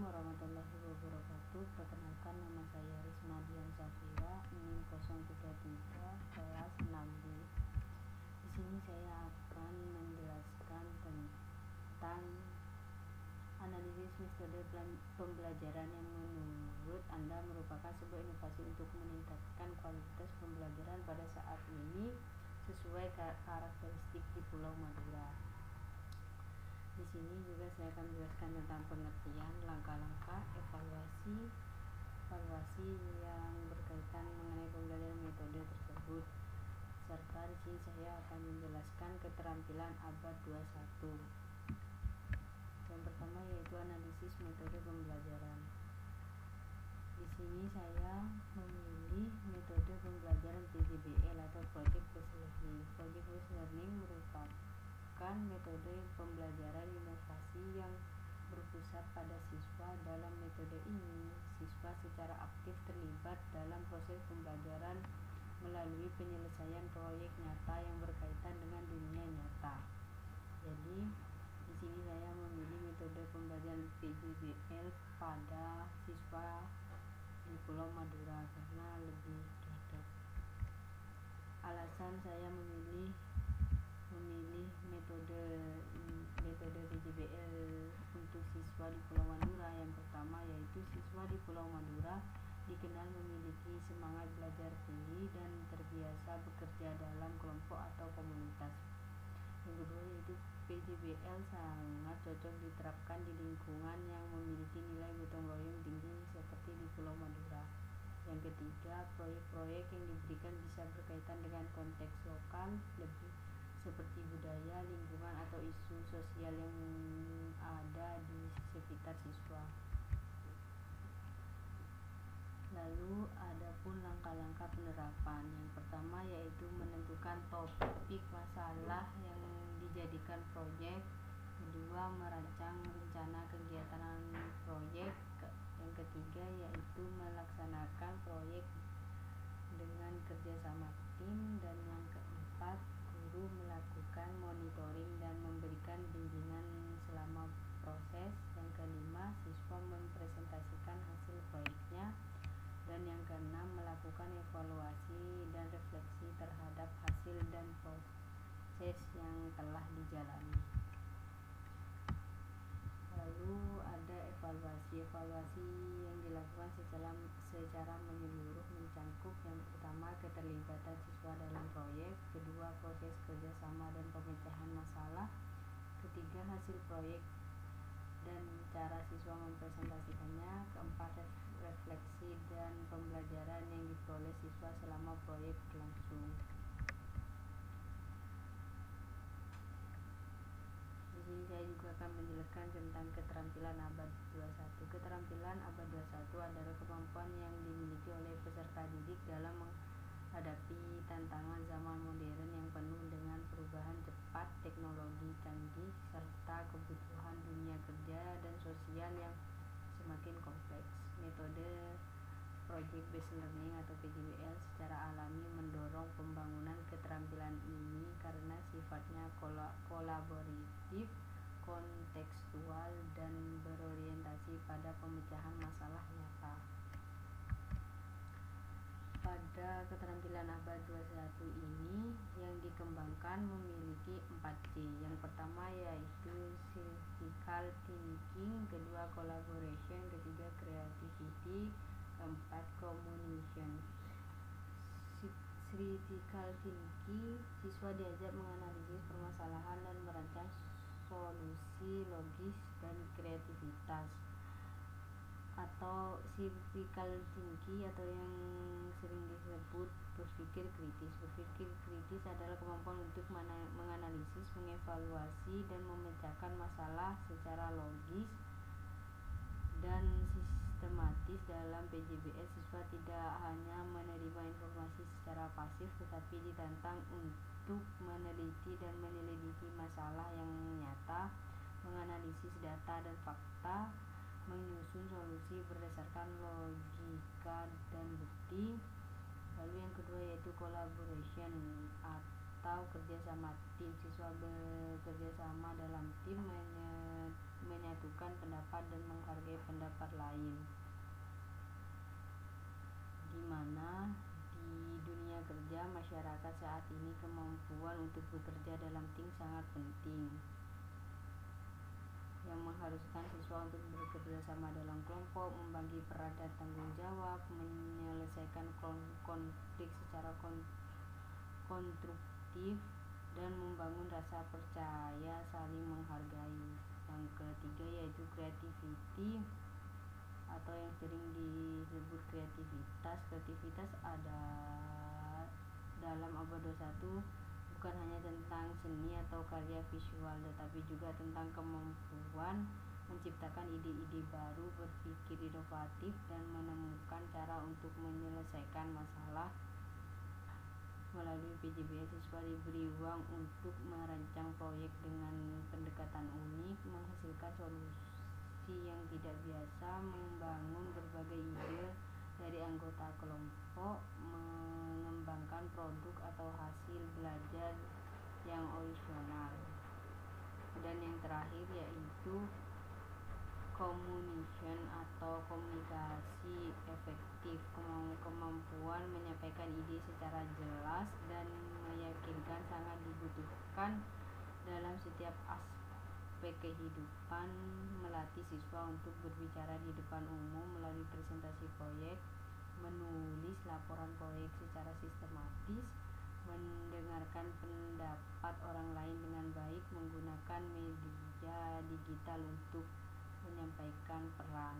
warahmatullahi wabarakatuh. Perkenalkan, nama saya Risma Dian Safira, NIM 033 kelas 6B. Di sini saya akan menjelaskan tentang analisis metode pembelajaran yang menurut Anda merupakan sebuah inovasi untuk meningkatkan kualitas pembelajaran pada saat ini sesuai karakteristik di Pulau Madura. Di sini juga saya akan menjelaskan tentang pengertian, langkah-langkah, evaluasi yang berkaitan mengenai pembelajaran metode tersebut. Serta di sini saya akan menjelaskan keterampilan abad 21. Yang pertama yaitu analisis metode pembelajaran. Di sini saya memilih metode pembelajaran PJBL atau Project Based Learning. Project Based Learning merupakan metode pembelajaran inovasi yang berpusat pada siswa. Dalam metode ini, siswa secara aktif terlibat dalam proses pembelajaran melalui penyelesaian proyek nyata yang berkaitan dengan dunia nyata. Jadi, di sini saya memilih metode pembelajaran PJBL pada siswa di Pulau Madura karena lebih cocok. Alasan saya memilih metode PJBL untuk siswa di Pulau Madura, yang pertama yaitu siswa di Pulau Madura dikenal memiliki semangat belajar tinggi dan terbiasa bekerja dalam kelompok atau komunitas. Yang kedua yaitu PJBL sangat cocok diterapkan di lingkungan yang memiliki nilai gotong royong tinggi seperti di Pulau Madura. Yang ketiga, proyek-proyek yang diberikan bisa berkaitan dengan konteks lokal lebih seperti budaya, lingkungan, atau isu sosial yang ada di sekitar siswa. Lalu ada pun langkah-langkah penerapan. Yang pertama yaitu menentukan topik masalah yang dijadikan proyek. Kedua, merancang rencana kegiatan proyek. Yang ketiga yaitu melaksanakan proyek dengan kerjasama tim. Dan yang keempat, guru melakukan monitoring dan memberikan bimbingan selama proses. Yang kelima, siswa mempresentasikan hasil proyeknya. Dan yang keenam, melakukan evaluasi dan refleksi terhadap hasil dan proses yang telah dijalani. Lalu ada evaluasi yang dilakukan secara menyeluruh, mencakup yang pertama keterlibatan siswa dalam proyek, kedua proses kerjasama dan pemecahan masalah, ketiga hasil proyek dan cara siswa mempresentasikannya, keempat refleksi dan pembelajaran yang diperoleh siswa selama proyek berlangsung. Di sini saya juga akan menjelaskan tentang keterampilan abad 21. Keterampilan abad 21 adalah kemampuan yang dimiliki oleh peserta didik dalam menghadapi tantangan zaman modern yang penuh dengan perubahan cepat, teknologi canggih, serta kebutuhan dunia kerja dan sosial yang semakin kompleks. Metode Project Based Learning atau PJBL secara alami mendorong pembangunan keterampilan ini karena sifatnya kolaboratif, kontekstual, dan berorientasi pada pemecahan masalah nyata. Pada keterampilan abad 21 ini yang dikembangkan memiliki 4C. Yang pertama yaitu critical thinking, kedua collaboration, ketiga creativity, keempat communication. Critical thinking, siswa diajar menganalisis permasalahan dan merancang solusi logis dan kreativitas. Atau critical thinking atau yang sering disebut berpikir kritis. Berpikir kritis adalah kemampuan untuk menganalisis, mengevaluasi, dan memecahkan masalah secara logis dan sistematis. Dalam PJBL, siswa tidak hanya menerima informasi secara pasif, tetapi ditantang untuk meneliti dan menyelidiki masalah yang nyata, menganalisis data dan fakta, menyusun solusi berdasarkan logika dan bukti. Lalu yang kedua yaitu collaboration atau kerjasama tim. Siswa bekerja sama dalam tim menyatukan pendapat dan menghargai pendapat lain. Di mana di dunia kerja masyarakat saat ini kemampuan untuk bekerja dalam tim sangat penting, yang mengharuskan siswa untuk bekerja sama dalam kelompok, membagi peran dan tanggung jawab, menyelesaikan konflik secara konstruktif, dan membangun rasa percaya saling menghargai. Yang ketiga yaitu creativity atau yang sering disebut kreativitas. Kreativitas ada dalam abad 21 bukan hanya tentang seni atau karya visual, tetapi juga tentang kemampuan menciptakan ide-ide baru, berpikir inovatif, dan menemukan cara untuk menyelesaikan masalah. Melalui PJBS, siswa diberi ruang untuk merancang proyek dengan pendekatan unik, menghasilkan solusi yang tidak biasa, membangun berbagai ide dari anggota kelompok, mengembangkan produk atau hasil belajar yang original. Dan yang terakhir yaitu communication atau komunikasi efektif, kemampuan menyampaikan ide secara jelas dan meyakinkan sangat dibutuhkan dalam setiap aspek kehidupan. Melatih siswa untuk berbicara di depan umum melalui presentasi proyek, menulis laporan proyek secara sistematis, mendengarkan pendapat orang lain dengan baik, menggunakan media digital untuk menyampaikan peran.